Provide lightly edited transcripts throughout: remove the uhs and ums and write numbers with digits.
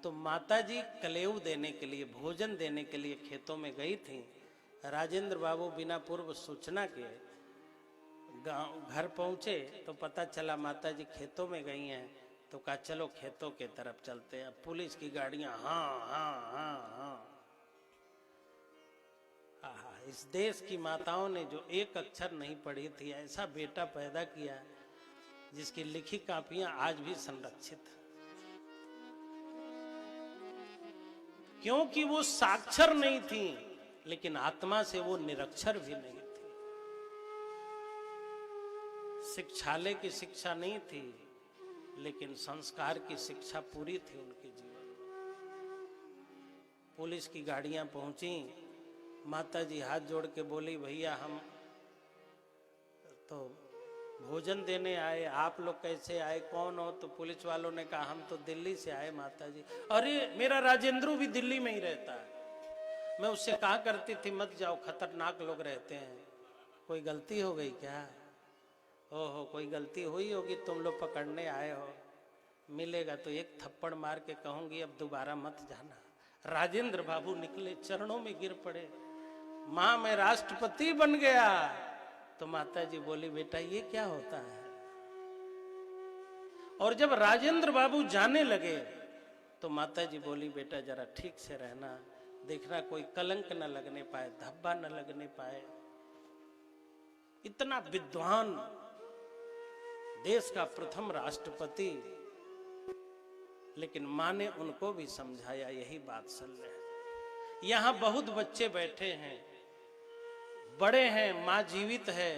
तो माताजी कलेऊ देने के लिए, भोजन देने के लिए खेतों में गई थी। राजेंद्र बाबू बिना पूर्व सूचना के गांव घर पहुंचे तो पता चला माताजी खेतों में गई हैं। तो कहा चलो खेतों के तरफ चलते हैं। पुलिस की गाड़ियां हाँ हाँ हाँ हाँ। आहा, इस देश की माताओं ने जो एक अक्षर नहीं पढ़ी थी, ऐसा बेटा पैदा किया जिसकी लिखी कापियां आज भी संरक्षित है, क्योंकि वो साक्षर नहीं थी लेकिन आत्मा से वो निरक्षर भी नहीं थी। शिक्षालय की शिक्षा नहीं थी लेकिन संस्कार की शिक्षा पूरी थी उनके जीवन में। पुलिस की गाड़ियां पहुंची, माताजी हाथ जोड़ के बोली भैया हम तो भोजन देने आए, आप लोग कैसे आए, कौन हो? तो पुलिस वालों ने कहा हम तो दिल्ली से आए माताजी। अरे मेरा राजेंद्र भी दिल्ली में ही रहता है, मैं उससे कहा करती थी मत जाओ, खतरनाक लोग रहते हैं। कोई गलती हो गई क्या? ओहो कोई गलती हुई होगी, तुम लोग पकड़ने आए हो, मिलेगा तो एक थप्पड़ मार के कहूंगी अब दोबारा मत जाना। राजेंद्र बाबू निकले, चरणों में गिर पड़े, माँ मैं राष्ट्रपति बन गया। तो माता जी बोली बेटा ये क्या होता है? और जब राजेंद्र बाबू जाने लगे तो माता जी बोली बेटा जरा ठीक से रहना, देखना कोई कलंक न लगने पाए, धब्बा न लगने पाए। इतना विद्वान देश का प्रथम राष्ट्रपति, लेकिन माँ ने उनको भी समझाया यही वात्सल्य है। यहां बहुत बच्चे बैठे हैं, बड़े हैं, माँ जीवित है,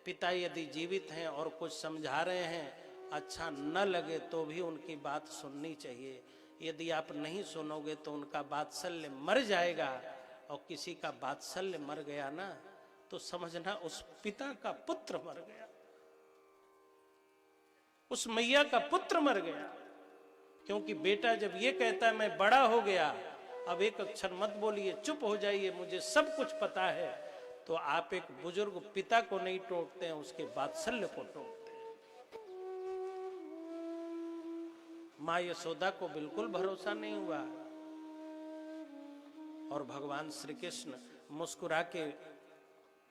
पिता यदि जीवित हैं और कुछ समझा रहे हैं, अच्छा न लगे तो भी उनकी बात सुननी चाहिए। यदि आप नहीं सुनोगे तो उनका वात्सल्य मर जाएगा, और किसी का वात्सल्य मर गया ना तो समझना उस पिता का पुत्र मर गया, उस मैया का पुत्र मर गया। क्योंकि बेटा जब ये कहता है मैं बड़ा हो गया, अब एक अक्षर मत बोलिए, चुप हो जाइए, मुझे सब कुछ पता है, तो आप एक बुजुर्ग पिता को नहीं टोकते हैं, उसके वात्सल्य को टोकते हैं। माँ यशोदा को बिल्कुल भरोसा नहीं हुआ, और भगवान श्री कृष्ण मुस्कुरा के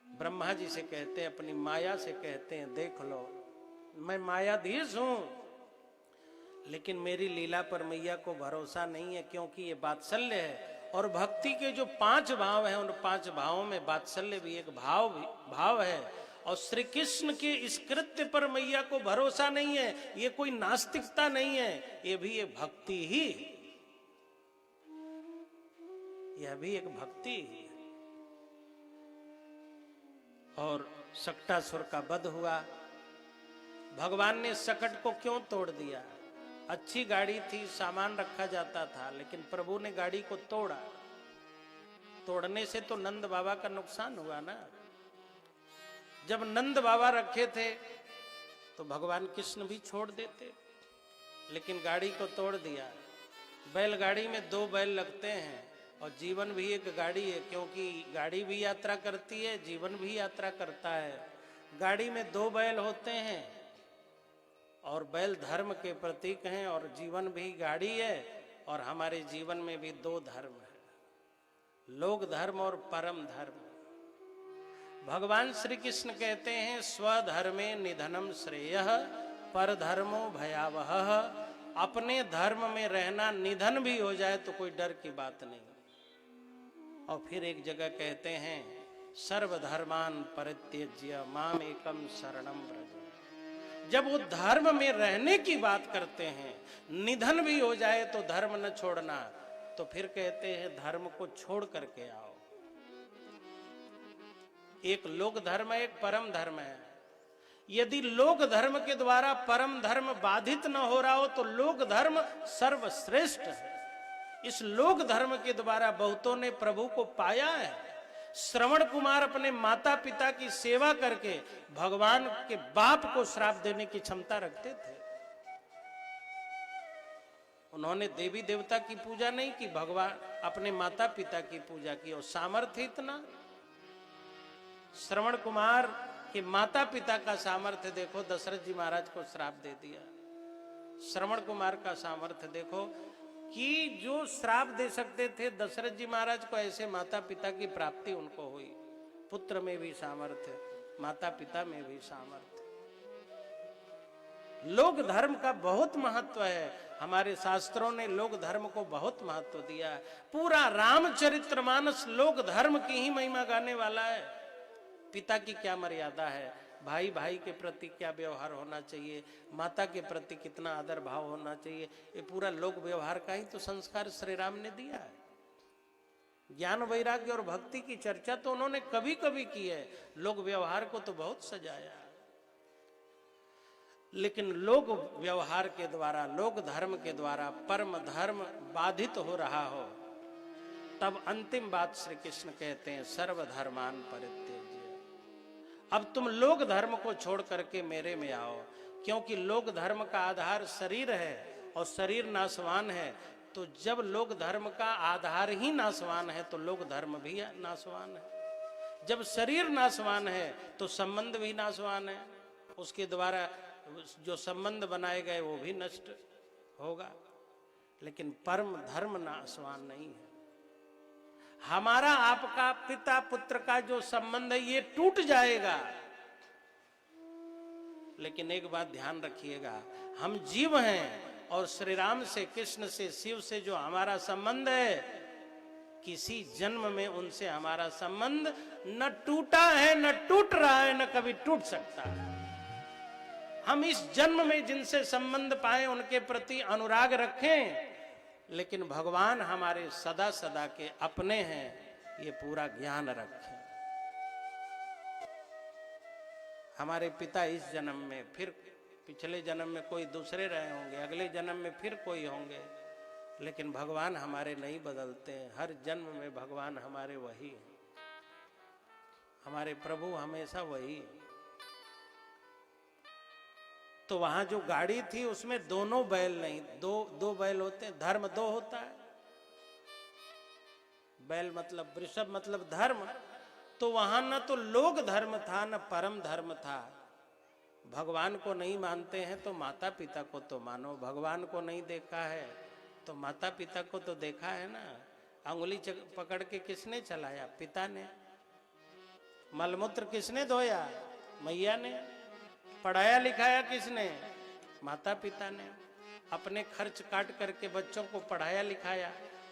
ब्रह्मा जी से कहते हैं, अपनी माया से कहते हैं देख लो मैं मायाधीश हूं, लेकिन मेरी लीला पर मैया को भरोसा नहीं है, क्योंकि ये वात्सल्य है। और भक्ति के जो 5 भाव हैं, उन 5 भावों में वात्सल्य भी एक भाव है। और श्री कृष्ण के इस कृत्य पर मैया को भरोसा नहीं है, ये कोई नास्तिकता नहीं है, ये भी एक भक्ति ही, यह भी एक भक्ति ही है। और सक्टासुर का वध हुआ। भगवान ने सकट को क्यों तोड़ दिया? अच्छी गाड़ी थी, सामान रखा जाता था, लेकिन प्रभु ने गाड़ी को तोड़ा। तोड़ने से तो नंद बाबा का नुकसान हुआ ना। जब नंद बाबा रखे थे तो भगवान कृष्ण भी छोड़ देते, लेकिन गाड़ी को तोड़ दिया। बैलगाड़ी में 2 बैल लगते हैं, और जीवन भी एक गाड़ी है, क्योंकि गाड़ी भी यात्रा करती है, जीवन भी यात्रा करता है। गाड़ी में 2 बैल होते हैं, और बैल धर्म के प्रतीक हैं, और जीवन भी गाड़ी है। और हमारे जीवन में भी 2 धर्म है, लोक धर्म और परम धर्म। भगवान श्री कृष्ण कहते हैं स्वधर्मे निधनम श्रेयः पर धर्मो भयावह। अपने धर्म में रहना, निधन भी हो जाए तो कोई डर की बात नहीं। और फिर एक जगह कहते हैं सर्वधर्मान परित्यज्य माम एकम शरणम व्रज। जब वो धर्म में रहने की बात करते हैं, निधन भी हो जाए तो धर्म न छोड़ना, तो फिर कहते हैं धर्म को छोड़ करके आओ। एक लोक धर्म है, एक परम धर्म है। यदि लोक धर्म के द्वारा परम धर्म बाधित न हो रहा हो तो लोक धर्म सर्वश्रेष्ठ है। इस लोक धर्म के द्वारा बहुतों ने प्रभु को पाया है। श्रवण कुमार अपने माता पिता की सेवा करके भगवान के बाप को श्राप देने की क्षमता रखते थे। उन्होंने देवी देवता की पूजा नहीं की, भगवान अपने माता पिता की पूजा की, और सामर्थ्य इतना। श्रवण कुमार के माता पिता का सामर्थ्य देखो, दशरथ जी महाराज को श्राप दे दिया। श्रवण कुमार का सामर्थ्य देखो कि जो श्राप दे सकते थे दशरथ जी महाराज को, ऐसे माता पिता की प्राप्ति उनको हुई। पुत्र में भी सामर्थ्य, माता पिता में भी सामर्थ्य। लोक धर्म का बहुत महत्व है। हमारे शास्त्रों ने लोक धर्म को बहुत महत्व दिया है। पूरा रामचरितमानस लोक धर्म की ही महिमा गाने वाला है। पिता की क्या मर्यादा है, भाई भाई के प्रति क्या व्यवहार होना चाहिए, माता के प्रति कितना आदर भाव होना चाहिए, ये पूरा लोक व्यवहार का ही तो संस्कार श्री राम ने दिया है। ज्ञान वैराग्य और भक्ति की चर्चा तो उन्होंने कभी कभी की है, लोक व्यवहार को तो बहुत सजाया। लेकिन लोक व्यवहार के द्वारा, लोक धर्म के द्वारा परम धर्म बाधित हो रहा हो, तब अंतिम बात श्री कृष्ण कहते हैं सर्वधर्मान परित्यज्य। अब तुम लोक धर्म को छोड़ करके मेरे में आओ, क्योंकि लोक धर्म का आधार शरीर है और शरीर नाशवान है। तो जब लोक धर्म का आधार ही नाशवान है तो लोक धर्म भी नाशवान है। जब शरीर नाशवान है तो संबंध भी नाशवान है, उसके द्वारा जो संबंध बनाए गए वो भी नष्ट होगा। लेकिन परम धर्म नाशवान नहीं है। हमारा आपका पिता पुत्र का जो संबंध है ये टूट जाएगा, लेकिन एक बात ध्यान रखिएगा, हम जीव हैं और श्री राम से, कृष्ण से, शिव से जो हमारा संबंध है, किसी जन्म में उनसे हमारा संबंध न टूटा है, न टूट रहा है, न कभी टूट सकता है। हम इस जन्म में जिनसे संबंध पाए उनके प्रति अनुराग रखें, लेकिन भगवान हमारे सदा सदा के अपने हैं, ये पूरा ज्ञान रखें। हमारे पिता इस जन्म में, फिर पिछले जन्म में कोई दूसरे रहे होंगे, अगले जन्म में फिर कोई होंगे, लेकिन भगवान हमारे नहीं बदलते हैं। हर जन्म में भगवान हमारे वही हैं। हमारे प्रभु हमेशा वही है। तो वहां जो गाड़ी थी उसमें दोनों बैल नहीं, दो बैल होते हैं, धर्म दो होता है। बैल मतलब वृषभ मतलब धर्म। तो वहां न तो लोक धर्म था न परम धर्म था। भगवान को नहीं मानते हैं तो माता पिता को तो मानो। भगवान को नहीं देखा है तो माता पिता को तो देखा है ना। अंगुली पकड़ के किसने चलाया? पिता ने। मलमूत्र किसने धोया? मैया ने। पढ़ाया लिखाया किसने? माता पिता ने। अपने खर्च काट करके बच्चों को पढ़ाया लिखाया,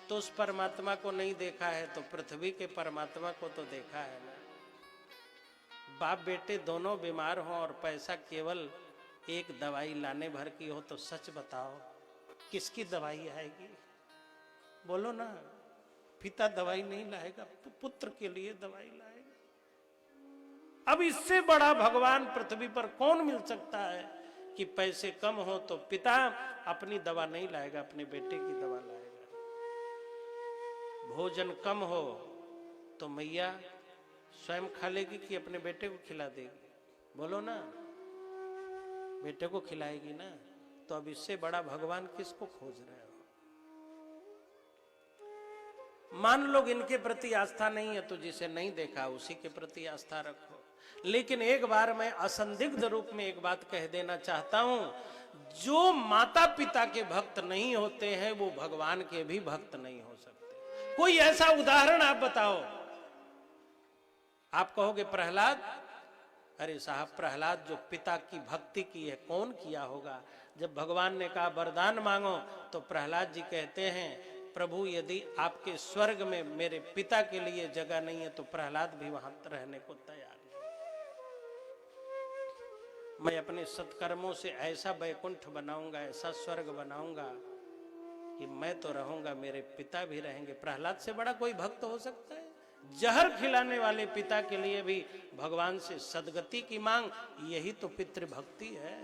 तो उस परमात्मा को नहीं देखा है तो पृथ्वी के परमात्मा को तो देखा है ना। बाप बेटे दोनों बीमार हों और पैसा केवल एक दवाई लाने भर की हो तो सच बताओ किसकी दवाई आएगी? बोलो ना। पिता दवाई नहीं लाएगा, पुत्र के लिए दवाई लाएगा। अब इससे बड़ा भगवान पृथ्वी पर कौन मिल सकता है कि पैसे कम हो तो पिता अपनी दवा नहीं लाएगा, अपने बेटे की दवा लाएगा। भोजन कम हो तो मैया स्वयं खा लेगी कि अपने बेटे को खिला देगी? बोलो ना। बेटे को खिलाएगी ना। तो अब इससे बड़ा भगवान किसको खोज रहे हो? मान लो इनके प्रति आस्था नहीं है तो जिसे नहीं देखा उसी के प्रति आस्था रखो। लेकिन एक बार मैं असंदिग्ध रूप में एक बात कह देना चाहता हूं, जो माता पिता के भक्त नहीं होते हैं वो भगवान के भी भक्त नहीं हो सकते। कोई ऐसा उदाहरण आप बताओ। आप कहोगे प्रहलाद। अरे साहब, प्रहलाद जो पिता की भक्ति की है, कौन किया होगा? जब भगवान ने कहा वरदान मांगो तो प्रहलाद जी कहते हैं प्रभु यदि आपके स्वर्ग में मेरे पिता के लिए जगह नहीं है तो प्रहलाद भी वहां रहने को तैयार है। मैं अपने सत्कर्मों से ऐसा वैकुंठ बनाऊंगा, ऐसा स्वर्ग बनाऊंगा कि मैं तो रहूंगा, मेरे पिता भी रहेंगे। प्रहलाद से बड़ा कोई भक्त हो सकता है? जहर खिलाने वाले पिता के लिए भी भगवान से सदगति की मांग, यही तो पितृभक्ति है।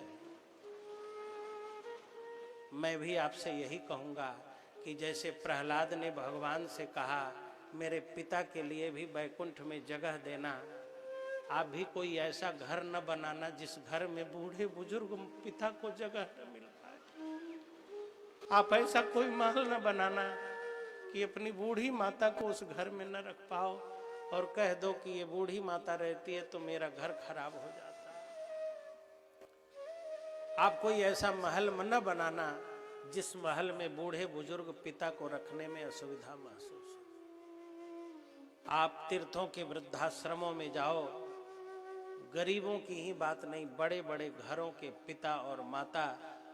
मैं भी आपसे यही कहूंगा कि जैसे प्रहलाद ने भगवान से कहा मेरे पिता के लिए भी वैकुंठ में जगह देना, आप भी कोई ऐसा घर न बनाना जिस घर में बूढ़े बुजुर्ग पिता को जगह न मिल पाए। आप ऐसा कोई महल न बनाना कि अपनी बूढ़ी माता को उस घर में न रख पाओ और कह दो कि ये बूढ़ी माता रहती है तो मेरा घर खराब हो जाता है। आप कोई ऐसा महल न बनाना जिस महल में बूढ़े बुजुर्ग पिता को रखने में असुविधा महसूस हो। आप तीर्थों के वृद्धाश्रमों में जाओ, गरीबों की ही बात नहीं, बड़े बड़े घरों के पिता और माता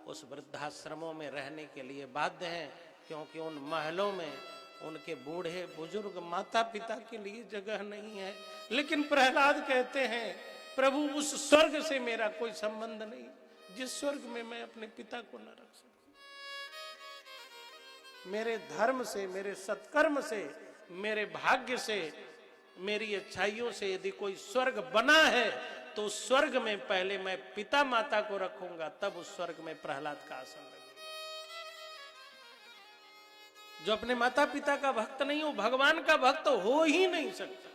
उस वृद्धाश्रमों में रहने के लिए बाध्य हैं, क्योंकि उन महलों में उनके बूढ़े बुजुर्ग माता पिता के लिए जगह नहीं है। लेकिन प्रहलाद कहते हैं, प्रभु उस स्वर्ग से मेरा कोई संबंध नहीं जिस स्वर्ग में मैं अपने पिता को न रख सकूं। मेरे धर्म से, मेरे सत्कर्म से, मेरे भाग्य से, मेरी अच्छाइयों से यदि कोई स्वर्ग बना है तो उस स्वर्ग में पहले मैं पिता माता को रखूंगा, तब उस स्वर्ग में प्रहलाद का आसन लगेगा। जो अपने माता पिता का भक्त नहीं हो, भगवान का भक्त हो ही नहीं सकता।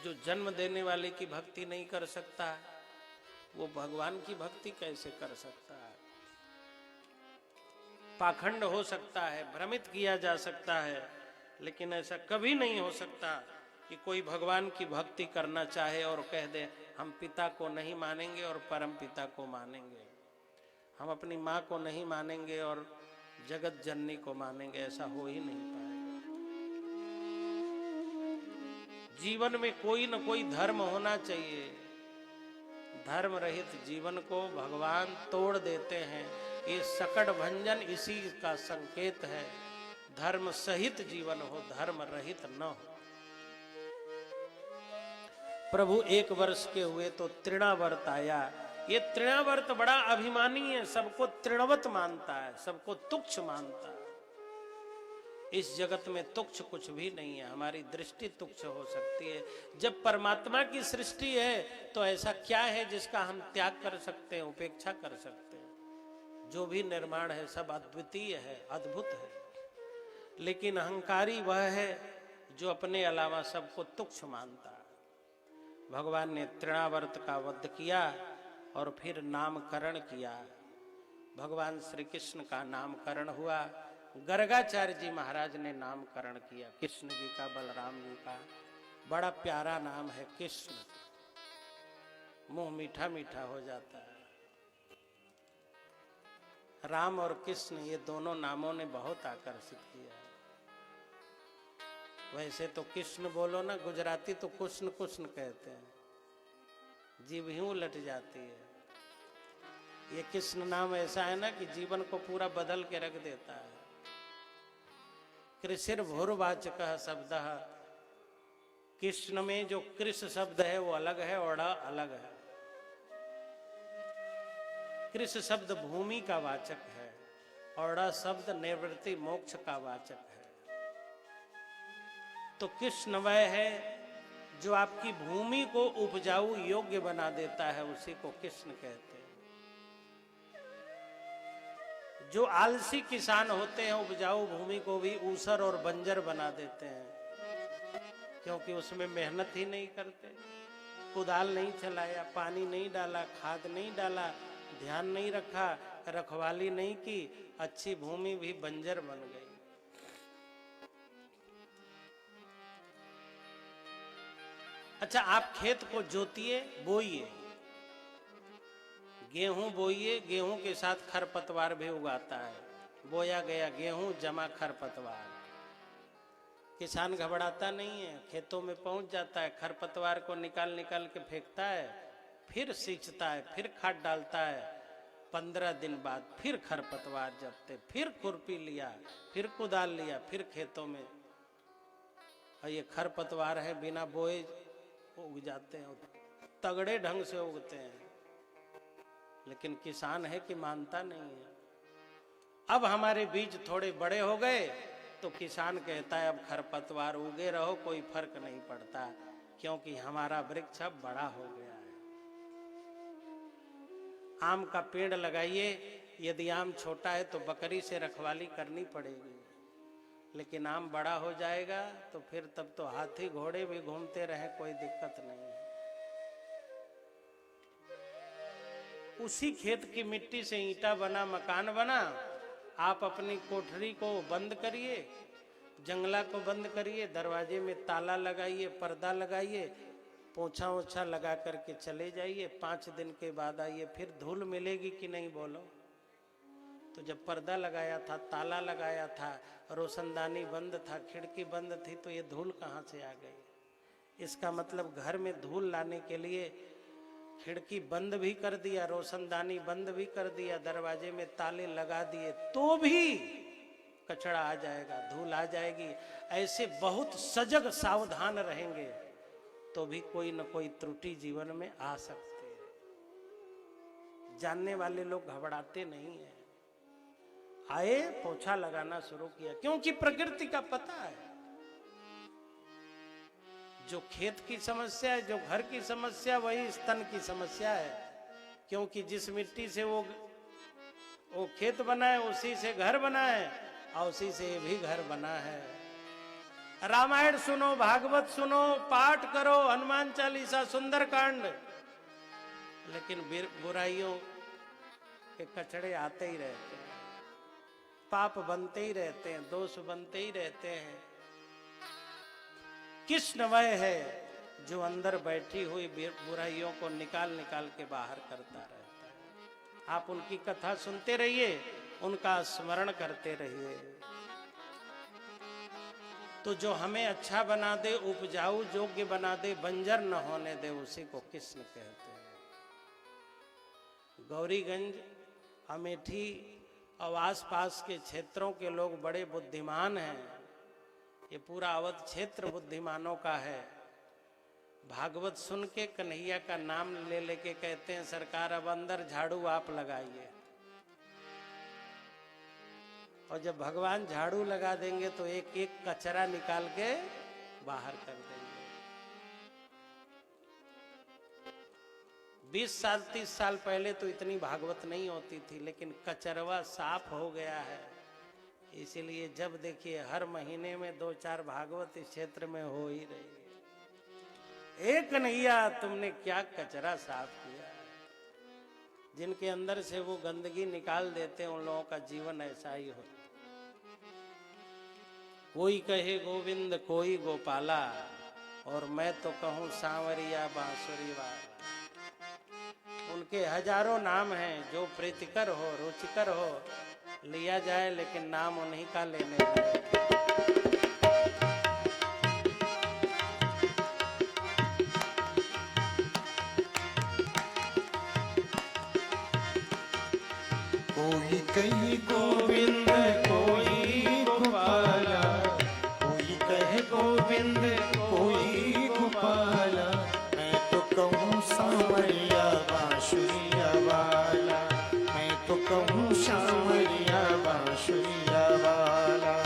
जो जन्म देने वाले की भक्ति नहीं कर सकता, वो भगवान की भक्ति कैसे कर सकता है? पाखंड हो सकता है, भ्रमित किया जा सकता है, लेकिन ऐसा कभी नहीं हो सकता कि कोई भगवान की भक्ति करना चाहे और कह दे हम पिता को नहीं मानेंगे और परम पिता को मानेंगे, हम अपनी माँ को नहीं मानेंगे और जगत जननी को मानेंगे। ऐसा हो ही नहीं पाएगा। जीवन में कोई न कोई धर्म होना चाहिए। धर्म रहित जीवन को भगवान तोड़ देते हैं। ये सकट भंजन इसी का संकेत है। धर्म सहित जीवन हो, धर्म रहित न हो। प्रभु 1 वर्ष के हुए तो तृणावर्त आया। ये तृणावर्त बड़ा अभिमानी है, सबको तृणवत मानता है, सबको तुच्छ मानता है। इस जगत में तुच्छ कुछ भी नहीं है। हमारी दृष्टि तुच्छ हो सकती है। जब परमात्मा की सृष्टि है तो ऐसा क्या है जिसका हम त्याग कर सकते हैं, उपेक्षा कर सकते हैं? जो भी निर्माण है सब अद्वितीय है, अद्भुत है। लेकिन अहंकारी वह है जो अपने अलावा सबको तुच्छ मानता है। भगवान ने तृणावर्त का वध किया और फिर नामकरण किया। भगवान श्री कृष्ण का नामकरण हुआ। गर्गाचार्य जी महाराज ने नामकरण किया कृष्ण जी का, बलराम जी का। बड़ा प्यारा नाम है कृष्ण, मुंह मीठा मीठा हो जाता है। राम और कृष्ण ये दोनों नामों ने बहुत आकर्षित किया। वैसे तो कृष्ण बोलो ना, गुजराती तो कृष्ण कृष्ण कहते हैं, जीभ ही उलट जाती है। ये कृष्ण नाम ऐसा है ना कि जीवन को पूरा बदल के रख देता है। कृषिर्भुर्वाचकः शब्दः, कृष्ण में जो कृष शब्द है वो अलग है और अलग है। कृष शब्द भूमि का वाचक है और शब्द निवृत्ति मोक्ष का वाचक है। तो कृष्ण वह है जो आपकी भूमि को उपजाऊ योग्य बना देता है, उसी को कृष्ण कहते हैं। जो आलसी किसान होते हैं उपजाऊ भूमि को भी ऊसर और बंजर बना देते हैं, क्योंकि उसमें मेहनत ही नहीं करते। कुदाल नहीं चलाया, पानी नहीं डाला, खाद नहीं डाला, ध्यान नहीं रखा, रखवाली नहीं की, अच्छी भूमि भी बंजर बन गई। अच्छा, आप खेत को जोतिए, बोइए, गेहूं बोइए, गेहूं के साथ खरपतवार भी उगाता है। बोया गया गेहूं जमा खरपतवार। किसान घबराता नहीं है, खेतों में पहुंच जाता है, खरपतवार को निकाल निकाल के फेंकता है, फिर सींचता है, फिर खाद डालता है। 15 दिन बाद फिर खरपतवार जबते, फिर खुरपी लिया, फिर कुदाल लिया, फिर खेतों में। और ये खरपतवार है बिना बोए उग जाते हैं, तगड़े ढंग से उगते हैं। लेकिन किसान है कि मानता नहीं है। अब हमारे बीज थोड़े बड़े हो गए तो किसान कहता है अब खरपतवार उगे रहो, कोई फर्क नहीं पड़ता, क्योंकि हमारा वृक्ष अब बड़ा हो गया है। आम का पेड़ लगाइए, यदि आम छोटा है तो बकरी से रखवाली करनी पड़ेगी, लेकिन आम बड़ा हो जाएगा तो फिर तब तो हाथी घोड़े भी घूमते रहे, कोई दिक्कत नहीं है। उसी खेत की मिट्टी से ईंटा बना मकान बना। आप अपनी कोठरी को बंद करिए, जंगला को बंद करिए, दरवाजे में ताला लगाइए, पर्दा लगाइए, पोछा ओछा लगा करके चले जाइए, 5 दिन के बाद आइए, फिर धूल मिलेगी कि नहीं बोलो। तो जब पर्दा लगाया था, ताला लगाया था, रोशनदानी बंद था, खिड़की बंद थी, तो ये धूल कहाँ से आ गई? इसका मतलब घर में धूल लाने के लिए खिड़की बंद भी कर दिया, रोशनदानी बंद भी कर दिया, दरवाजे में ताले लगा दिए, तो भी कचरा आ जाएगा, धूल आ जाएगी। ऐसे बहुत सजग सावधान रहेंगे तो भी कोई न कोई त्रुटि जीवन में आ सकती है। जानने वाले लोग घबराते नहीं है। आए, पोछा लगाना शुरू किया, क्योंकि प्रकृति का पता है। जो खेत की समस्या है, जो घर की समस्या, वही स्तन की समस्या है। क्योंकि जिस मिट्टी से वो खेत बना है, उसी से घर बना है, और उसी से ये भी घर बना है। रामायण सुनो, भागवत सुनो, पाठ करो, हनुमान चालीसा, सुंदरकांड, लेकिन बुराइयों के कचड़े आते ही रहते हैं, पाप बनते ही रहते हैं, दोष बनते ही रहते हैं। कृष्ण वह है जो अंदर बैठी हुई बुराइयों को निकाल निकाल के बाहर करता रहता है। आप उनकी कथा सुनते रहिए, उनका स्मरण करते रहिए। तो जो हमें अच्छा बना दे, उपजाऊ योग्य बना दे, बंजर न होने दे, उसी को कृष्ण कहते हैं। गौरीगंज, अमेठी और आसपास के क्षेत्रों के लोग बड़े बुद्धिमान हैं। ये पूरा अवध क्षेत्र बुद्धिमानों का है। भागवत सुन के कन्हैया का नाम ले लेके कहते हैं, सरकार अब अंदर झाड़ू आप लगाइए। और जब भगवान झाड़ू लगा देंगे तो एक एक कचरा निकाल के बाहर कर देंगे। 20 साल 30 साल पहले तो इतनी भागवत नहीं होती थी, लेकिन कचरवा साफ हो गया है। इसीलिए जब देखिए हर महीने में 2-4 भागवत इस क्षेत्र में हो ही रही है। एक कन्हैया, तुमने क्या कचरा साफ किया है। जिनके अंदर से वो गंदगी निकाल देते हैं, उन लोगों का जीवन ऐसा ही होता। कोई कहे गोविंद, कोई गोपाला, और मैं तो कहूँ सांवरिया बांसुरी वाला। उनके हजारों नाम हैं, जो प्रीतिकर हो, रुचिकर हो, लिया जाए, लेकिन नाम उन्हीं का लेने जाए। कोई कहे गोविंद, कोई गोपाला, कोई कहे गोविंद, कोई गोपाला, मैं तो कहूँ सांवरिया बांसुरिया वाला, मैं तो कहूँ सांवरिया बांसुरिया वाला।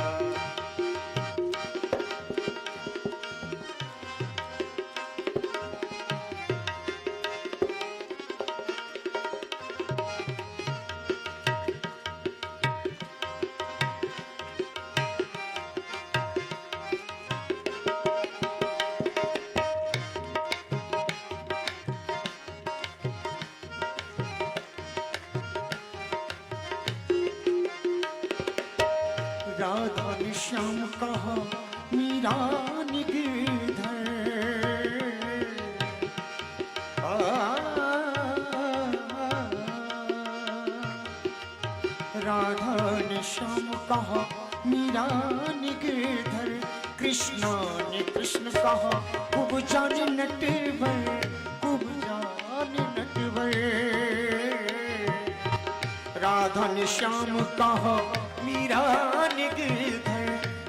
राधा ने श्याम कहा मीरा ने गिरधर, राधा ने श्याम कहा मीरा ने गिरधर, कृष्णा ने कृष्ण कहा खूब जाने नटवर, खूब जाने नटवर। राधा ने श्याम कहा मीरा ने गिरधर,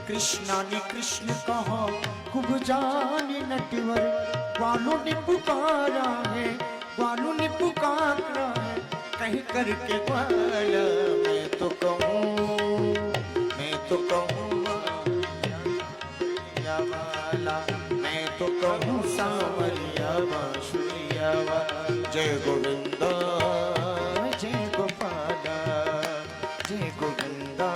कृष्णा ने कृष्ण कहा खूब जाने नटवर। ग्वालों ने पुकारा है, ग्वालों ने पुकारा है, कहीं करके ग्वाला, मैं तो कहूँ, मैं तो कहूँ वाला, मैं तो कहूँ सांवरिया बांसुरिया वाला। जय गोविंदा, जय गोपाला, जय गोविंदा,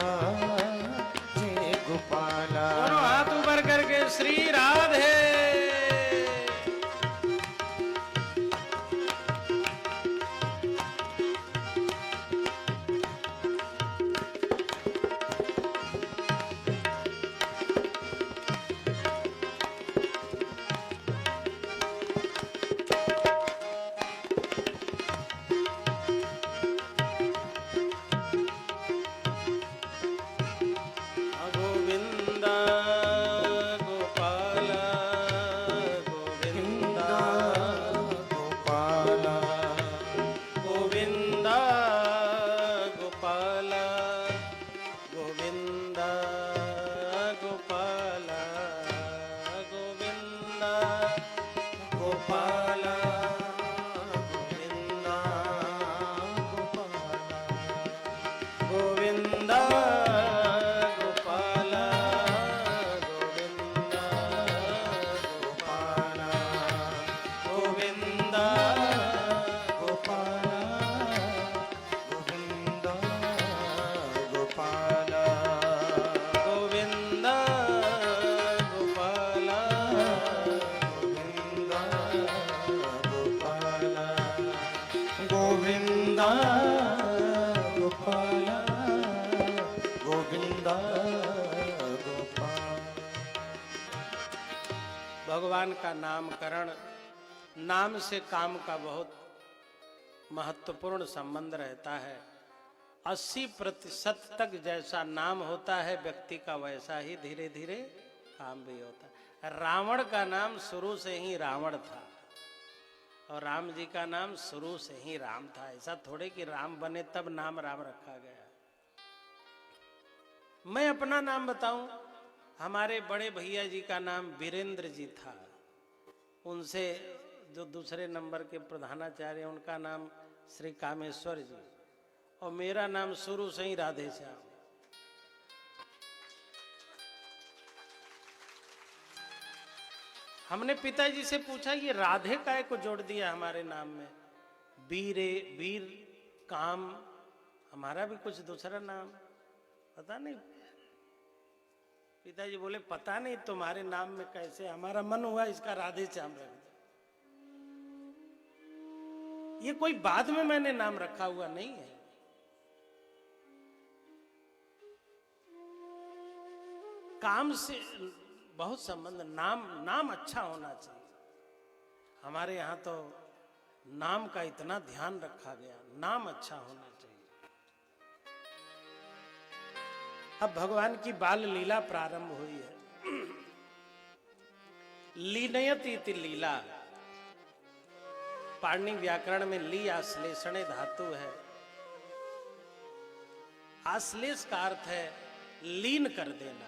जय गोपाला। दोनों हाथ ऊपर करके श्री राधे। भगवान का नामकरण, नाम से काम का बहुत महत्वपूर्ण संबंध रहता है। 80% तक जैसा नाम होता है व्यक्ति का, वैसा ही धीरे धीरे काम भी होता है। रावण का नाम शुरू से ही रावण था और राम जी का नाम शुरू से ही राम था। ऐसा थोड़े कि राम बने तब नाम राम रखा गया। मैं अपना नाम बताऊं, हमारे बड़े भैया जी का नाम वीरेंद्र जी था। उनसे जो दूसरे नंबर के प्रधानाचार्य, उनका नाम श्री कामेश्वर जी, और मेरा नाम शुरू से ही राधे श्याम। हमने पिताजी से पूछा ये राधे काय को जोड़ दिया हमारे नाम में, वीर काम, हमारा भी कुछ दूसरा नाम पता नहीं। पिताजी बोले पता नहीं तुम्हारे नाम में कैसे, हमारा मन हुआ इसका राधे श्याम रख दो। ये कोई बाद में मैंने नाम रखा हुआ नहीं है। काम से बहुत संबंध, नाम अच्छा होना चाहिए। हमारे यहां तो नाम का इतना ध्यान रखा गया, नाम अच्छा होना चाहिए। अब भगवान की बाल लीला प्रारंभ हुई है। लीनयति इति लीला, पाणिनि व्याकरण में ली आश्लेषणे धातु है। आश्लेष का अर्थ है लीन कर देना,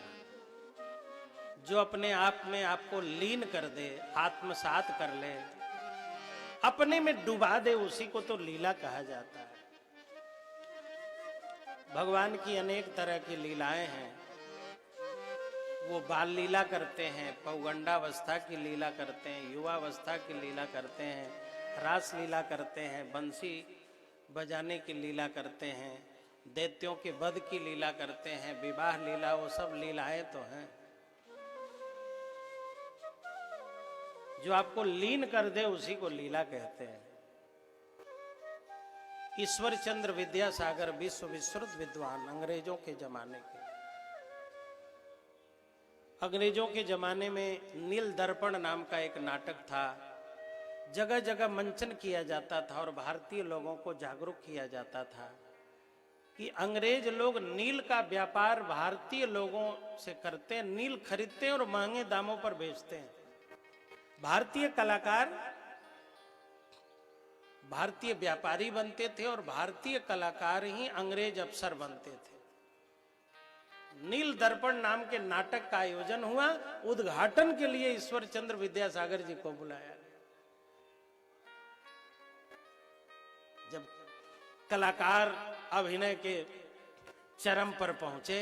जो अपने आप में आपको लीन कर दे, आत्मसात कर ले, अपने में डुबा दे, उसी को तो लीला कहा जाता है। भगवान की अनेक तरह की लीलाएं हैं। वो बाल लीला करते हैं, पौगंडावस्था की लीला करते हैं, युवावस्था की लीला करते हैं, रास लीला करते हैं, बंसी बजाने की लीला करते हैं, दैत्यों के वध की लीला करते हैं, विवाह लीला, वो सब लीलाएं तो हैं। जो आपको लीन कर दे उसी को लीला कहते हैं। ईश्वर चंद्र विद्यासागर विश्व विश्रुत विद्वान, अंग्रेजों के जमाने के, अंग्रेजों के जमाने में नील दर्पण नाम का एक नाटक था। जगह जगह मंचन किया जाता था और भारतीय लोगों को जागरूक किया जाता था कि अंग्रेज लोग नील का व्यापार भारतीय लोगों से करते हैं, नील खरीदते हैं और महंगे दामों पर बेचते हैं। भारतीय कलाकार भारतीय व्यापारी बनते थे और भारतीय कलाकार ही अंग्रेज अफसर बनते थे। नील दर्पण नाम के नाटक का आयोजन हुआ। उद्घाटन के लिए ईश्वर चंद्र विद्यासागर जी को बुलाया। जब कलाकार अभिनय के चरम पर पहुंचे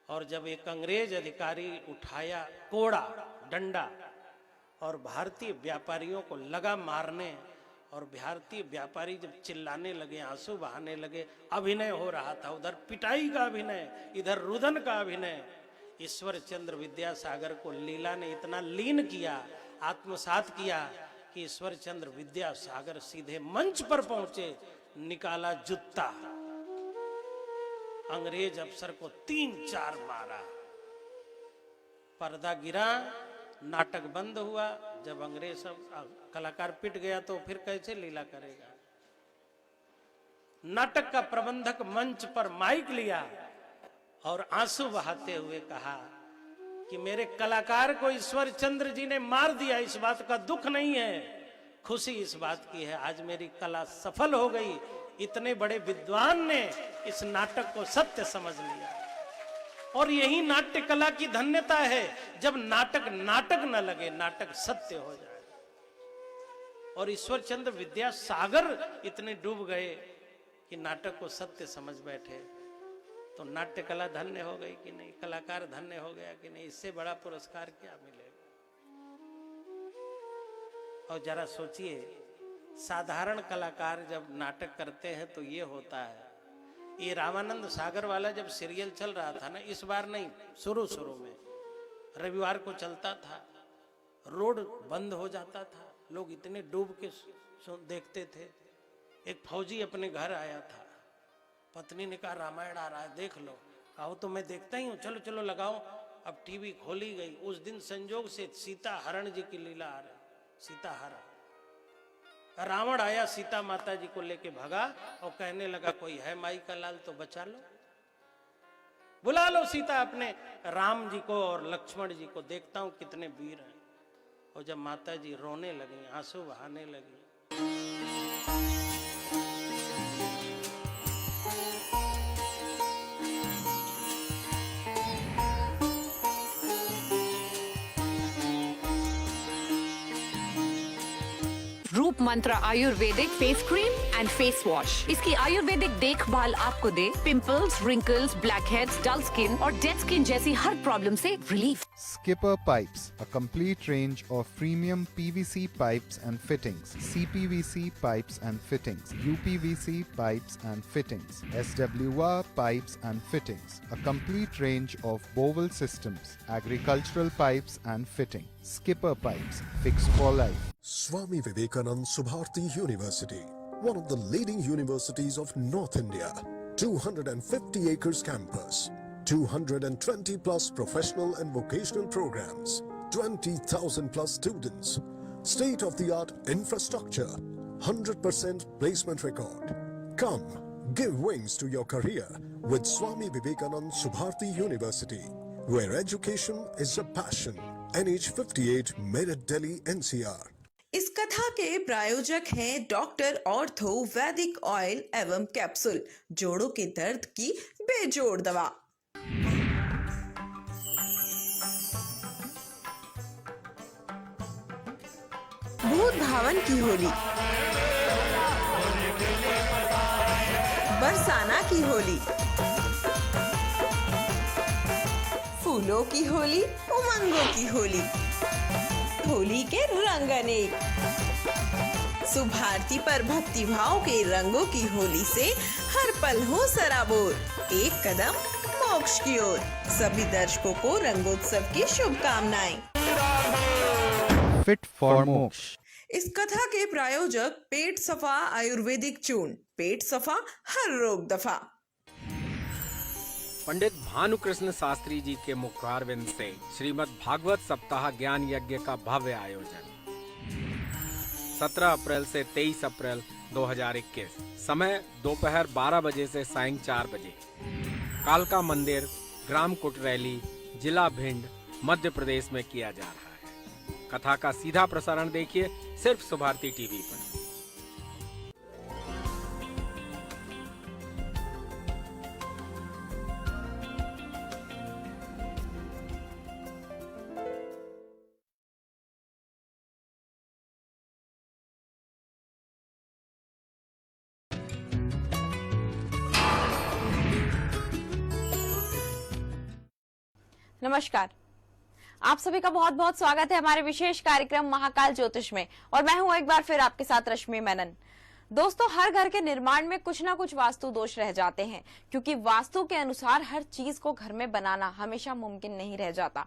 और जब एक अंग्रेज अधिकारी उठाया कोड़ा, डंडा, और भारतीय व्यापारियों को लगा मारने, और भारतीय व्यापारी जब चिल्लाने लगे, आंसू बहाने लगे, अभिनय हो रहा था। उधर पिटाई का अभिनय, इधर रुदन का अभिनय। ईश्वर चंद्र विद्यासागर को लीला ने इतना लीन किया, आत्मसात किया कि ईश्वर चंद्र विद्यासागर सीधे मंच पर पहुंचे, निकाला जूता, अंग्रेज अफसर को 3-4 मारा, पर्दा गिरा, नाटक बंद हुआ। जब अंग्रेज सब कलाकार पिट गया तो फिर कैसे लीला करेगा। नाटक का प्रबंधक मंच पर माइक लिया और आंसू बहाते हुए कहा कि मेरे कलाकार को ईश्वर चंद्र जी ने मार दिया। इस बात का दुख नहीं है, खुशी इस बात की है, आज मेरी कला सफल हो गई। इतने बड़े विद्वान ने इस नाटक को सत्य समझ लिया। और यही नाट्य कला की धन्यता है, जब नाटक नाटक न लगे, नाटक सत्य हो जाए। और ईश्वर चंद्र विद्यासागर इतने डूब गए कि नाटक को सत्य समझ बैठे। तो नाट्य कला धन्य हो गई कि नहीं, कलाकार धन्य हो गया कि नहीं, इससे बड़ा पुरस्कार क्या मिलेगा। और जरा सोचिए, साधारण कलाकार जब नाटक करते हैं तो ये होता है। ये रामानंद सागर वाला जब सीरियल चल रहा था ना, इस बार नहीं, शुरू में रविवार को चलता था, रोड बंद हो जाता था, लोग इतने डूब के देखते थे। एक फौजी अपने घर आया था, पत्नी ने कहा रामायण आ रहा है देख लो। कहा तो मैं देखता ही हूँ, चलो चलो लगाओ। अब टीवी खोली गई। उस दिन संजोग से सीता हरण जी की लीला आ रही, सीता हरण। रावण आया, सीता माता जी को लेके भगा और कहने लगा कोई है माई का लाल तो बचा लो, बुला लो सीता अपने राम जी को और लक्ष्मण जी को, देखता हूं कितने वीर हैं। और जब माता जी रोने लगी, आंसू बहाने लगी, रूप मंत्रा आयुर्वेदिक face cream and face wash. इसकी आयुर्वेदिक देखभाल आपको दे pimples, wrinkles, blackheads, dull skin और डेड स्किन जैसी हर प्रॉब्लम से relief. Skipper Pipes, a complete range of premium PVC pipes and fittings, CPVC pipes and fittings, UPVC pipes and fittings, SWR pipes and fittings, a complete range of bowel systems, agricultural pipes and fitting. Skipper Pipes, fixed for life. Swami Vivekanand Subharti University, one of the leading universities of North India. 250 acres campus, 220 plus professional and vocational programs, 20,000 plus students, state of the art infrastructure, 100% placement record. Come, give wings to your career with Swami Vivekanand Subharti University, where education is a passion. NH 58, Meerut, Delhi, NCR. इस कथा के प्रायोजक हैं doctor ortho वैदिक oil एवं capsule, जोड़ों के दर्द की बेजोड़ दवा। भूत भावन की होली, बरसाना की होली, फूलों की होली, उमंगों की होली, होली के रंग अनेक। सुभारती पर भक्ति भाव के रंगों की होली से हर पल हो सराबोर, एक कदम मोक्ष की ओर। सभी दर्शकों को रंगोत्सव की शुभकामनाएं। Fit for moksha. इस कथा के प्रायोजक पेट सफा आयुर्वेदिक चूर्ण, पेट सफा हर रोग दफा। पंडित भानुकृष्ण शास्त्री जी के मुखारविंद से श्रीमद् भागवत सप्ताह ज्ञान यज्ञ का भव्य आयोजन 17 अप्रैल से 23 अप्रैल 2021, समय दोपहर 12 बजे से सायं 4 बजे, कालका मंदिर, ग्राम कुटरैली, जिला भिंड, मध्य प्रदेश में किया जा रहा है। कथा का सीधा प्रसारण देखिए सिर्फ सुभारती टीवी पर। नमस्कार, आप सभी का बहुत बहुत स्वागत है हमारे विशेष कार्यक्रम महाकाल ज्योतिष में। और मैं हूं एक बार फिर आपके साथ रश्मि मेनन। दोस्तों, हर घर के निर्माण में कुछ ना कुछ वास्तु दोष रह जाते हैं, क्योंकि वास्तु के अनुसार हर चीज को घर में बनाना हमेशा मुमकिन नहीं रह जाता।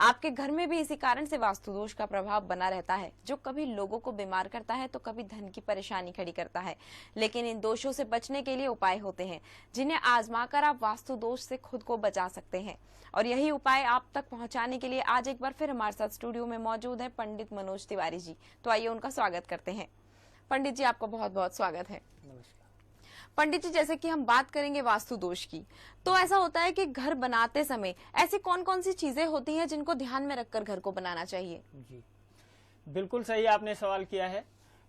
आपके घर में भी इसी कारण से वास्तु दोष का प्रभाव बना रहता है, जो कभी लोगों को बीमार करता है तो कभी धन की परेशानी खड़ी करता है। लेकिन इन दोषों से बचने के लिए उपाय होते हैं, जिन्हें आजमाकर आप वास्तु दोष से खुद को बचा सकते हैं। और यही उपाय आप तक पहुंचाने के लिए आज एक बार फिर हमारे साथ स्टूडियो में मौजूद है पंडित मनोज तिवारी जी। तो आइए उनका स्वागत करते हैं। पंडित जी, आपका बहुत बहुत स्वागत है। पंडित जी, जैसे कि हम बात करेंगे वास्तु दोष की, तो ऐसा होता है कि घर बनाते समय ऐसी कौन कौन सी चीजें होती हैं जिनको ध्यान में रखकर घर को बनाना चाहिए? जी, बिल्कुल सही आपने सवाल किया है,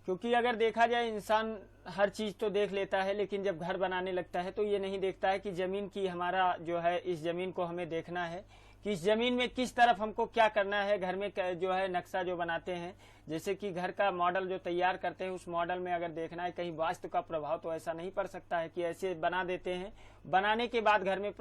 क्योंकि अगर देखा जाए इंसान हर चीज तो देख लेता है, लेकिन जब घर बनाने लगता है तो ये नहीं देखता है कि जमीन की हमारा जो है, इस जमीन को हमें देखना है कि इस जमीन में किस तरफ हमको क्या करना है। घर में जो है नक्शा जो बनाते हैं, जैसे कि घर का मॉडल जो तैयार करते हैं, उस मॉडल में अगर देखना है कहीं वास्तु का प्रभाव, तो ऐसा नहीं पड़ सकता है कि ऐसे बना देते हैं, बनाने के बाद घर में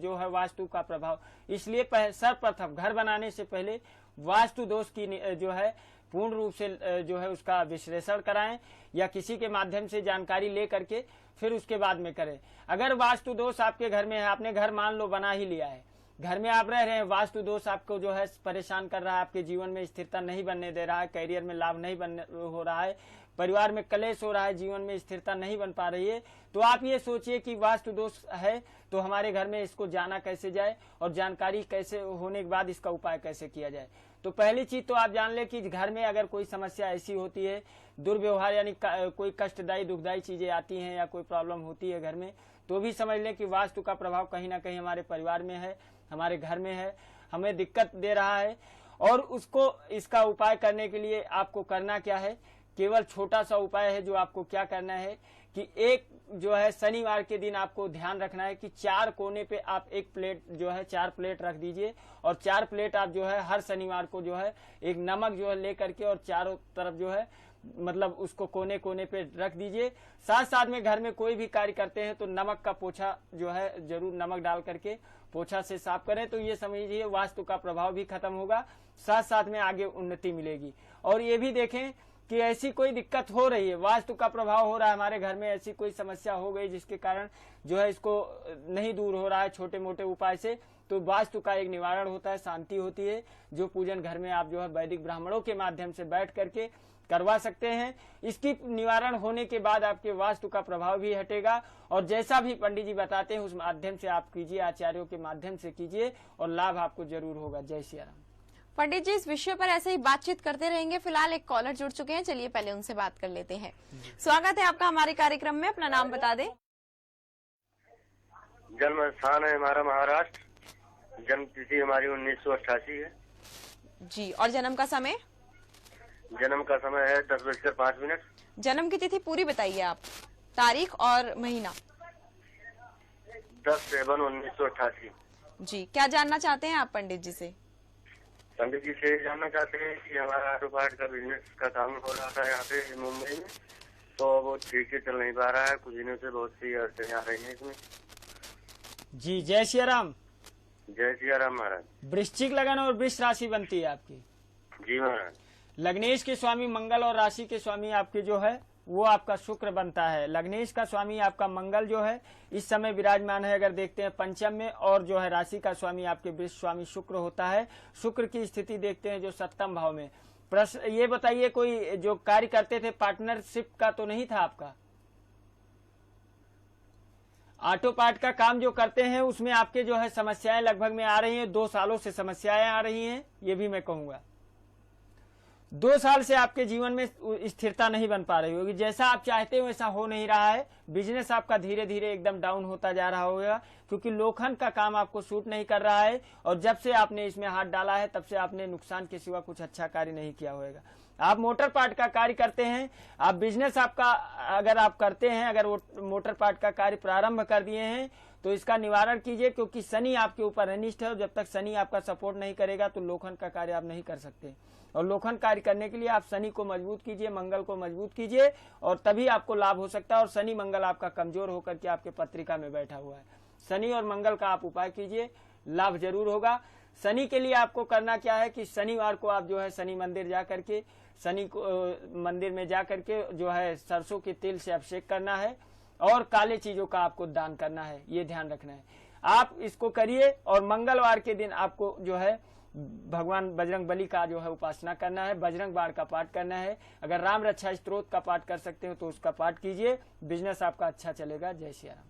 जो है वास्तु का प्रभाव। इसलिए सर्वप्रथम घर बनाने से पहले वास्तु दोष की जो है पूर्ण रूप से जो है उसका विश्लेषण कराएं, या किसी के माध्यम से जानकारी ले करके फिर उसके बाद में करें। अगर वास्तु दोष आपके घर में है, आपने घर मान लो बना ही लिया है, घर में आप रह रहे हैं, वास्तु दोष आपको जो है परेशान कर रहा है, आपके जीवन में स्थिरता नहीं बनने दे रहा है, करियर में लाभ नहीं हो रहा है, परिवार में कलेश हो रहा है, जीवन में स्थिरता नहीं बन पा रही है, तो आप ये सोचिए कि वास्तु दोष है तो हमारे घर में इसको जाना कैसे जाए और जानकारी कैसे होने के बाद इसका उपाय कैसे किया जाए। तो पहली चीज तो आप जान ले कि घर में अगर कोई समस्या ऐसी होती है, दुर्व्यवहार यानी कोई कष्टदायी दुखदायी चीजें आती हैं या कोई प्रॉब्लम होती है घर में, तो भी समझ लें कि वास्तु का प्रभाव कहीं ना कहीं हमारे परिवार में है, हमारे घर में है, हमें दिक्कत दे रहा है। और उसको इसका उपाय करने के लिए आपको करना क्या है, केवल छोटा सा उपाय है जो आपको क्या करना है कि एक जो है शनिवार के दिन आपको ध्यान रखना है कि 4 कोने पे आप एक प्लेट जो है 4 प्लेट रख दीजिए और 4 प्लेट आप जो है हर शनिवार को जो है एक नमक जो है लेकर के और चारों तरफ जो है मतलब उसको कोने कोने पे रख दीजिए। साथ साथ में घर में कोई भी कार्य करते हैं तो नमक का पोछा जो है जरूर नमक डाल करके पोछा से साफ करें, तो ये समझिए वास्तु का प्रभाव भी खत्म होगा, साथ साथ में आगे उन्नति मिलेगी। और ये भी देखें कि ऐसी कोई दिक्कत हो रही है, वास्तु का प्रभाव हो रहा है हमारे घर में, ऐसी कोई समस्या हो गई जिसके कारण जो है इसको नहीं दूर हो रहा है छोटे मोटे उपाय से, तो वास्तु का एक निवारण होता है, शांति होती है, जो पूजन घर में आप जो है वैदिक ब्राह्मणों के माध्यम से बैठ करके करवा सकते हैं। इसकी निवारण होने के बाद आपके वास्तु का प्रभाव भी हटेगा और जैसा भी पंडित जी बताते हैं उस माध्यम से आप कीजिए, आचार्यों के माध्यम से कीजिए और लाभ आपको जरूर होगा। जय श्री राम। पंडित जी इस विषय पर ऐसे ही बातचीत करते रहेंगे। फिलहाल एक कॉलर जुड़ चुके हैं, चलिए पहले उनसे बात कर लेते हैं। स्वागत है आपका हमारे कार्यक्रम में, अपना नाम बता दें। जन्म स्थान है हमारा महाराष्ट्र, जन्म तिथि हमारी 1988 है जी, और जन्म का समय? जन्म का समय है 10:05। जन्म की तिथि पूरी बताइए आप, तारीख और महीना। 10/7/1988। जी, क्या जानना चाहते हैं आप पंडित जी से? पंडित जी से जानना चाहते हैं कि हमारा ऑटो पार्ट का बिजनेस का काम हो रहा था यहाँ पे मुंबई में, तो वो ठीक से चल नहीं पा रहा है, कुछ दिनों से बहुत सी अड़चने आ रही है इसमें। जी जय श्री राम। जय श्री राम महाराज। वृश्चिक लगन और वृष राशि बनती है आपकी। जी महाराज। लग्नेश के स्वामी मंगल और राशि के स्वामी आपके जो है वो आपका शुक्र बनता है। लग्नेश का स्वामी आपका मंगल जो है इस समय विराजमान है, अगर देखते हैं पंचम में, और जो है राशि का स्वामी आपके वृष स्वामी शुक्र होता है। शुक्र की स्थिति देखते हैं जो 7वें भाव में। प्रश्न ये बताइए, कोई जो कार्य करते थे पार्टनरशिप का तो नहीं था आपका? ऑटो पार्ट का काम जो करते हैं उसमें आपके जो है समस्याएं लगभग में आ रही हैं, 2 सालों से समस्याएं आ रही हैं, ये भी मैं कहूंगा। 2 साल से आपके जीवन में स्थिरता नहीं बन पा रही होगी, जैसा आप चाहते हो वैसा हो नहीं रहा है। बिजनेस आपका धीरे धीरे एकदम डाउन होता जा रहा होगा, क्योंकि लोखंड का काम आपको सूट नहीं कर रहा है और जब से आपने इसमें हाथ डाला है तब से आपने नुकसान के सिवा कुछ अच्छा कार्य नहीं किया होगा। आप मोटर पार्ट का कार्य करते हैं, आप बिजनेस आपका अगर आप करते हैं, अगर वो मोटर पार्ट का कार्य प्रारंभ कर दिए हैं तो इसका निवारण कीजिए, क्योंकि शनि आपके ऊपर अनिष्ट है और जब तक शनि आपका सपोर्ट नहीं करेगा तो लोखंड का कार्य आप नहीं कर सकते। और लोखंड कार्य करने के लिए आप शनि को मजबूत कीजिए, मंगल को मजबूत कीजिए और तभी आपको लाभ हो सकता है। और शनि मंगल आपका कमजोर होकर के आपके पत्रिका में बैठा हुआ है, शनि और मंगल का आप उपाय कीजिए, लाभ जरूर होगा। शनि के लिए आपको करना क्या है कि शनिवार को आप जो है शनि मंदिर जा करके, शनि को मंदिर में जा करके जो है सरसों के तेल से अभिषेक करना है और काले चीजों का आपको दान करना है, ये ध्यान रखना है। आप इसको करिए और मंगलवार के दिन आपको जो है भगवान बजरंग बली का जो है उपासना करना है, बजरंग बाण का पाठ करना है। अगर राम रक्षा स्तोत्र का पाठ कर सकते हो तो उसका पाठ कीजिए, बिजनेस आपका अच्छा चलेगा। जय श्री राम।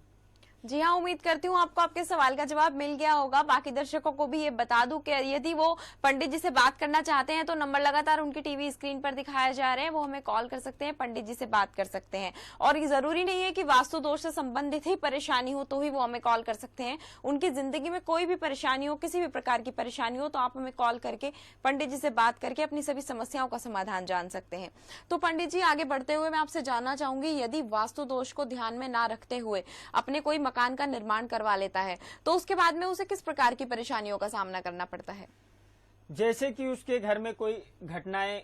जी हाँ, उम्मीद करती हूँ आपको आपके सवाल का जवाब मिल गया होगा। बाकी दर्शकों को भी ये बता दूं कि यदि वो पंडित जी से बात करना चाहते हैं तो नंबर लगातार उनकी टीवी स्क्रीन पर दिखाया जा रहे हैं, वो हमें कॉल कर सकते हैं, पंडित जी से बात कर सकते हैं। और ये जरूरी नहीं है कि वास्तु दोष से संबंधित ही परेशानी हो तो ही वो हमें कॉल कर सकते हैं। उनकी जिंदगी में कोई भी परेशानी हो, किसी भी प्रकार की परेशानी हो, तो आप हमें कॉल करके पंडित जी से बात करके अपनी सभी समस्याओं का समाधान जान सकते हैं। तो पंडित जी आगे बढ़ते हुए मैं आपसे जानना चाहूंगी, यदि वास्तु दोष को ध्यान में ना रखते हुए अपने कोई मकान का निर्माण करवा लेता है तो उसके बाद में उसे किस प्रकार की परेशानियों का सामना करना पड़ता है? जैसे कि उसके घर में कोई घटनाएं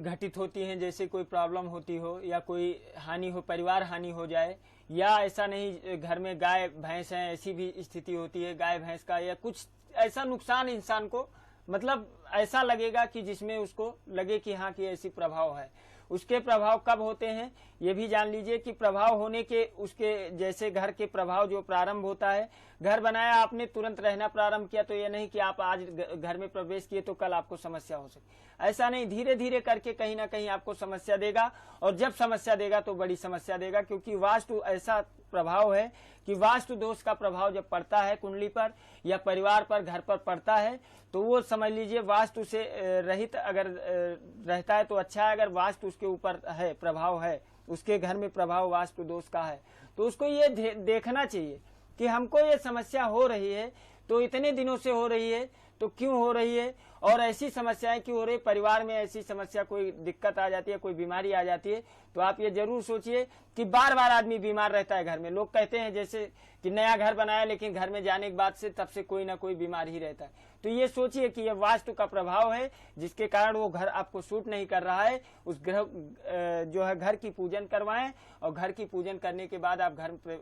घटित होती हैं, जैसे कोई प्रॉब्लम होती हो या कोई हानि हो, परिवार हानि हो जाए, या ऐसा नहीं घर में गाय भैंस है ऐसी भी स्थिति होती है, गाय भैंस का या कुछ ऐसा नुकसान इंसान को मतलब ऐसा लगेगा कि जिसमें उसको लगे कि हाँ कि ऐसी प्रभाव है। उसके प्रभाव कब होते हैं ये भी जान लीजिए कि प्रभाव होने के उसके जैसे घर के प्रभाव जो प्रारंभ होता है, घर बनाया आपने तुरंत रहना प्रारंभ किया तो ये नहीं कि आप आज घर में प्रवेश किए तो कल आपको समस्या हो सकती। ऐसा नहीं, धीरे धीरे करके कहीं ना कहीं आपको समस्या देगा, और जब समस्या देगा तो बड़ी समस्या देगा, क्योंकि वास्तु ऐसा प्रभाव है कि वास्तु दोष का प्रभाव जब पड़ता है कुंडली पर या परिवार पर, घर पर पड़ता है, तो वो समझ लीजिए वास्तु से रहित अगर रहता है तो अच्छा है। अगर वास्तु उसके ऊपर है, प्रभाव है, उसके घर में प्रभाव वास्तु दोष का है, तो उसको ये देखना चाहिए कि हमको ये समस्या हो रही है, तो इतने दिनों से हो रही है, तो क्यों हो रही है, और ऐसी समस्याएं क्यों हो रही, परिवार में ऐसी समस्या, कोई दिक्कत आ जाती है, कोई बीमारी आ जाती है, तो आप ये जरूर सोचिए कि बार बार आदमी बीमार रहता है घर में। लोग कहते हैं जैसे कि नया घर बनाया, लेकिन घर में जाने के बाद से तब से कोई ना कोई बीमार ही रहता है। तो ये सोचिए कि ये वास्तु का प्रभाव है, जिसके कारण वो घर आपको सूट नहीं कर रहा है। उस घर की पूजन करवाएं, और घर की पूजन करने के बाद आप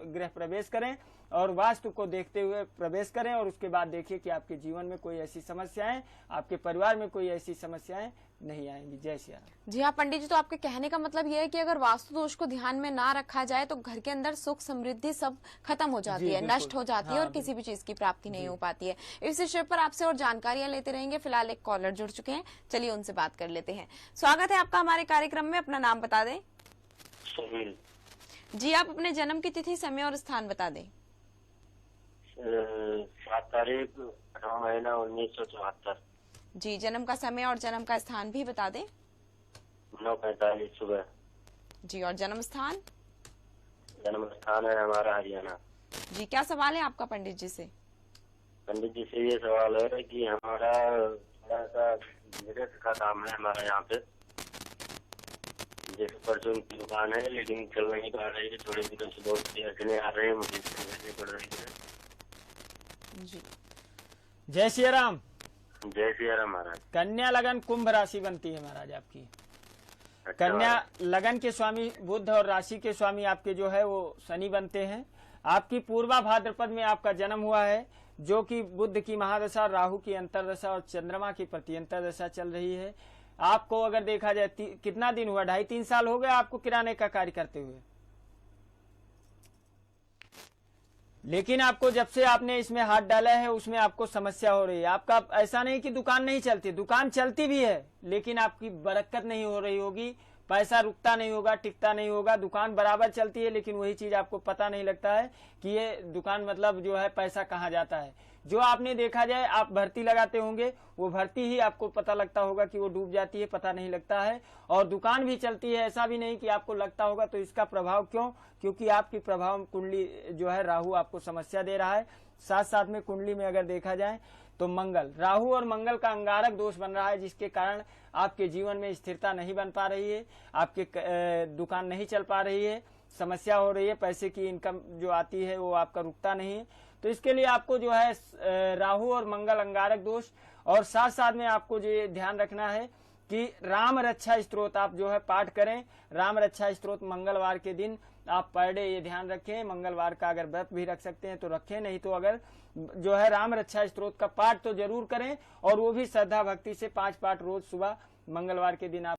गृह प्रवेश करें, और वास्तु को देखते हुए प्रवेश करें, और उसके बाद देखिए कि आपके जीवन में कोई ऐसी समस्याएं, आपके परिवार में कोई ऐसी समस्याएं नहीं आएंगी। जय श्री राम। जी हाँ पंडित जी, तो आपके कहने का मतलब ये है कि अगर वास्तु दोष को ध्यान में ना रखा जाए तो घर के अंदर सुख समृद्धि सब खत्म हो जाती है, नष्ट हो जाती है, और किसी भी चीज की प्राप्ति नहीं हो पाती है। इस विषय पर आपसे और जानकारियां लेते रहेंगे। फिलहाल एक कॉलर जुड़ चुके हैं, चलिए उनसे बात कर लेते हैं। स्वागत है आपका हमारे कार्यक्रम में, अपना नाम बता दें। सुनील जी, आप अपने जन्म की तिथि, समय और स्थान बता दें। 7 तारीख 8वां महीना 1974। जी, जन्म का समय और जन्म का स्थान भी बता दें। 9:45 सुबह। जी, और जन्म स्थान? जन्म स्थान है हमारा हरियाणा। जी, क्या सवाल है आपका पंडित जी से? पंडित जी से ये सवाल है कि हमारा थोड़ा सा बिजनेस का काम है हमारा यहाँ पे, जैसे परचून की दुकान है, लेकिन चल नहीं पा रही है। थोड़े दिनों से बहुत अड़चने आ रहे हैं, मुझे पड़ रही है। जी, जय श्री राम। जय श्री राम महाराज। कन्या लगन कुंभ राशि बनती है महाराज आपकी। अच्छा कन्या महाराज। लगन के स्वामी बुध और राशि के स्वामी आपके जो है वो शनि बनते हैं। आपकी पूर्वा भाद्रपद में आपका जन्म हुआ है, जो कि बुध की महादशा, राहु की अंतरदशा और चंद्रमा की प्रत्यंतर दशा चल रही है। आपको अगर देखा जाए कितना दिन हुआ, 2.5-3 साल हो गए आपको किराने का कार्य करते हुए, लेकिन आपको जब से आपने इसमें हाथ डाला है उसमें आपको समस्या हो रही है। आपका ऐसा नहीं कि दुकान नहीं चलती, दुकान चलती भी है, लेकिन आपकी बरकत नहीं हो रही होगी, पैसा रुकता नहीं होगा, टिकता नहीं होगा। दुकान बराबर चलती है, लेकिन वही चीज आपको पता नहीं लगता है कि ये दुकान मतलब जो है पैसा कहाँ जाता है। जो आपने देखा जाए, आप भर्ती लगाते होंगे, वो भर्ती ही आपको पता लगता होगा कि वो डूब जाती है, पता नहीं लगता है। और दुकान भी चलती है, ऐसा भी नहीं कि आपको लगता होगा। तो इसका प्रभाव क्यों? क्योंकि आपकी प्रभाव कुंडली जो है राहु आपको समस्या दे रहा है। साथ साथ में कुंडली में अगर देखा जाए तो मंगल, राहु और मंगल का अंगारक दोष बन रहा है, जिसके कारण आपके जीवन में स्थिरता नहीं बन पा रही है, आपके दुकान नहीं चल पा रही है, समस्या हो रही है, पैसे की इनकम जो आती है वो आपका रुकता नहीं है। तो इसके लिए आपको जो है राहु और मंगल अंगारक दोष, और साथ साथ में आपको जो ध्यान रखना है कि राम रक्षा स्तोत्र आप जो है पाठ करें। राम रक्षा स्तोत्र मंगलवार के दिन आप पर डे ये ध्यान रखें। मंगलवार का अगर व्रत भी रख सकते हैं तो रखें, नहीं तो अगर जो है राम रक्षा स्तोत्र का पाठ तो जरूर करें, और वो भी श्रद्धा भक्ति से 5 पाठ रोज सुबह मंगलवार के दिन आप